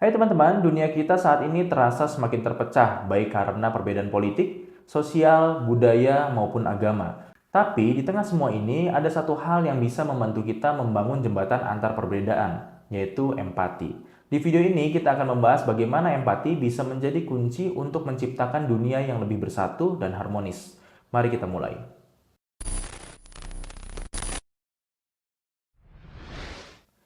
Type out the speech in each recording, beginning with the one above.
Hai teman-teman, dunia kita saat ini terasa semakin terpecah, baik karena perbedaan politik, sosial, budaya, maupun agama. Tapi di tengah semua ini, ada satu hal yang bisa membantu kita membangun jembatan antar perbedaan, yaitu empati. Di video ini, kita akan membahas bagaimana empati bisa menjadi kunci untuk menciptakan dunia yang lebih bersatu dan harmonis. Mari kita mulai.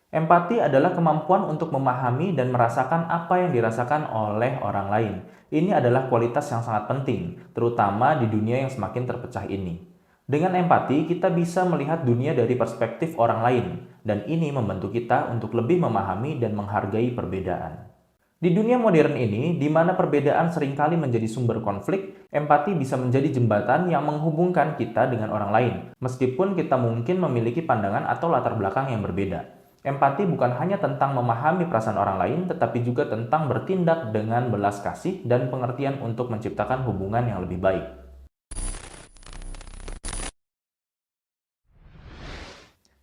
Empati adalah kemampuan untuk memahami dan merasakan apa yang dirasakan oleh orang lain. Ini adalah kualitas yang sangat penting, terutama di dunia yang semakin terpecah ini. Dengan empati, kita bisa melihat dunia dari perspektif orang lain, dan ini membantu kita untuk lebih memahami dan menghargai perbedaan. Di dunia modern ini, di mana perbedaan seringkali menjadi sumber konflik, empati bisa menjadi jembatan yang menghubungkan kita dengan orang lain, meskipun kita mungkin memiliki pandangan atau latar belakang yang berbeda. Empati bukan hanya tentang memahami perasaan orang lain, tetapi juga tentang bertindak dengan belas kasih dan pengertian untuk menciptakan hubungan yang lebih baik.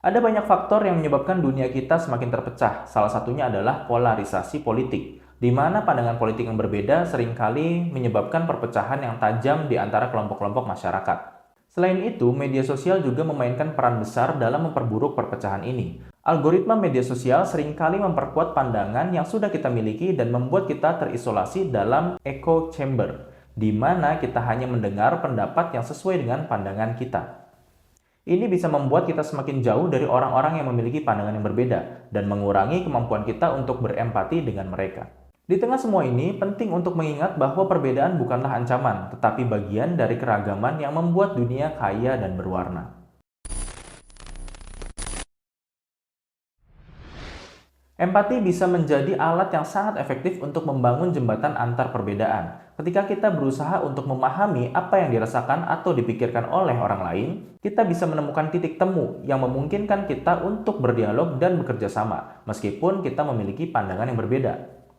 Ada banyak faktor yang menyebabkan dunia kita semakin terpecah. Salah satunya adalah polarisasi politik, di mana pandangan politik yang berbeda seringkali menyebabkan perpecahan yang tajam di antara kelompok-kelompok masyarakat. Selain itu, media sosial juga memainkan peran besar dalam memperburuk perpecahan ini. Algoritma media sosial seringkali memperkuat pandangan yang sudah kita miliki dan membuat kita terisolasi dalam echo chamber, di mana kita hanya mendengar pendapat yang sesuai dengan pandangan kita. Ini bisa membuat kita semakin jauh dari orang-orang yang memiliki pandangan yang berbeda dan mengurangi kemampuan kita untuk berempati dengan mereka. Di tengah semua ini, penting untuk mengingat bahwa perbedaan bukanlah ancaman, tetapi bagian dari keragaman yang membuat dunia kaya dan berwarna. Empati bisa menjadi alat yang sangat efektif untuk membangun jembatan antar perbedaan. Ketika kita berusaha untuk memahami apa yang dirasakan atau dipikirkan oleh orang lain, kita bisa menemukan titik temu yang memungkinkan kita untuk berdialog dan bekerja sama, meskipun kita memiliki pandangan yang berbeda.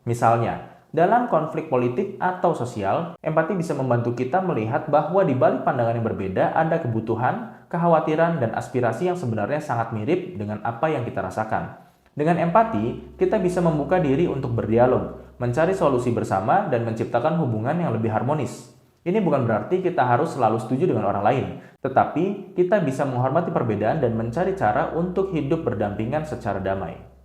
Misalnya, dalam konflik politik atau sosial, empati bisa membantu kita melihat bahwa di balik pandangan yang berbeda ada kebutuhan, kekhawatiran, dan aspirasi yang sebenarnya sangat mirip dengan apa yang kita rasakan. Dengan empati, kita bisa membuka diri untuk berdialog, mencari solusi bersama, dan menciptakan hubungan yang lebih harmonis. Ini bukan berarti kita harus selalu setuju dengan orang lain, tetapi kita bisa menghormati perbedaan dan mencari cara untuk hidup berdampingan secara damai.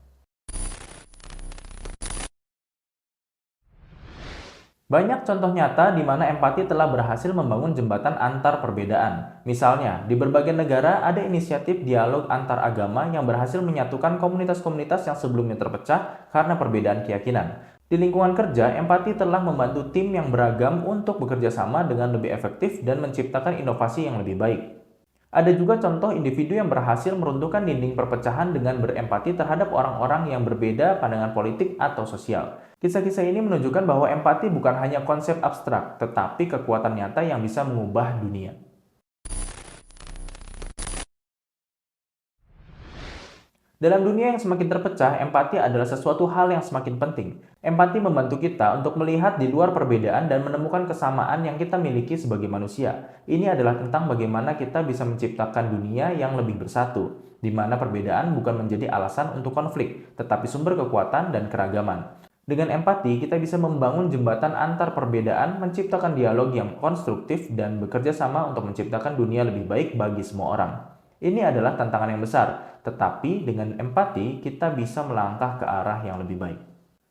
Banyak contoh nyata di mana empati telah berhasil membangun jembatan antar perbedaan. Misalnya, di berbagai negara ada inisiatif dialog antar agama yang berhasil menyatukan komunitas-komunitas yang sebelumnya terpecah karena perbedaan keyakinan. Di lingkungan kerja, empati telah membantu tim yang beragam untuk bekerja sama dengan lebih efektif dan menciptakan inovasi yang lebih baik. Ada juga contoh individu yang berhasil meruntuhkan dinding perpecahan dengan berempati terhadap orang-orang yang berbeda pandangan politik atau sosial. Kisah-kisah ini menunjukkan bahwa empati bukan hanya konsep abstrak, tetapi kekuatan nyata yang bisa mengubah dunia. Dalam dunia yang semakin terpecah, empati adalah sesuatu hal yang semakin penting. Empati membantu kita untuk melihat di luar perbedaan dan menemukan kesamaan yang kita miliki sebagai manusia. Ini adalah tentang bagaimana kita bisa menciptakan dunia yang lebih bersatu, di mana perbedaan bukan menjadi alasan untuk konflik, tetapi sumber kekuatan dan keragaman. Dengan empati, kita bisa membangun jembatan antar perbedaan, menciptakan dialog yang konstruktif, dan bekerja sama untuk menciptakan dunia lebih baik bagi semua orang. Ini adalah tantangan yang besar, tetapi dengan empati kita bisa melangkah ke arah yang lebih baik.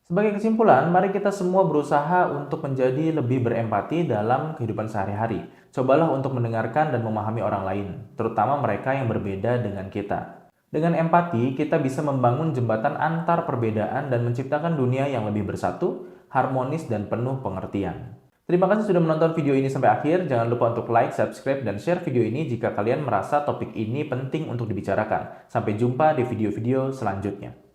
Sebagai kesimpulan, mari kita semua berusaha untuk menjadi lebih berempati dalam kehidupan sehari-hari. Cobalah untuk mendengarkan dan memahami orang lain, terutama mereka yang berbeda dengan kita. Dengan empati, kita bisa membangun jembatan antar perbedaan dan menciptakan dunia yang lebih bersatu, harmonis, dan penuh pengertian. Terima kasih sudah menonton video ini sampai akhir. Jangan lupa untuk like, subscribe, dan share video ini jika kalian merasa topik ini penting untuk dibicarakan. Sampai jumpa di video-video selanjutnya.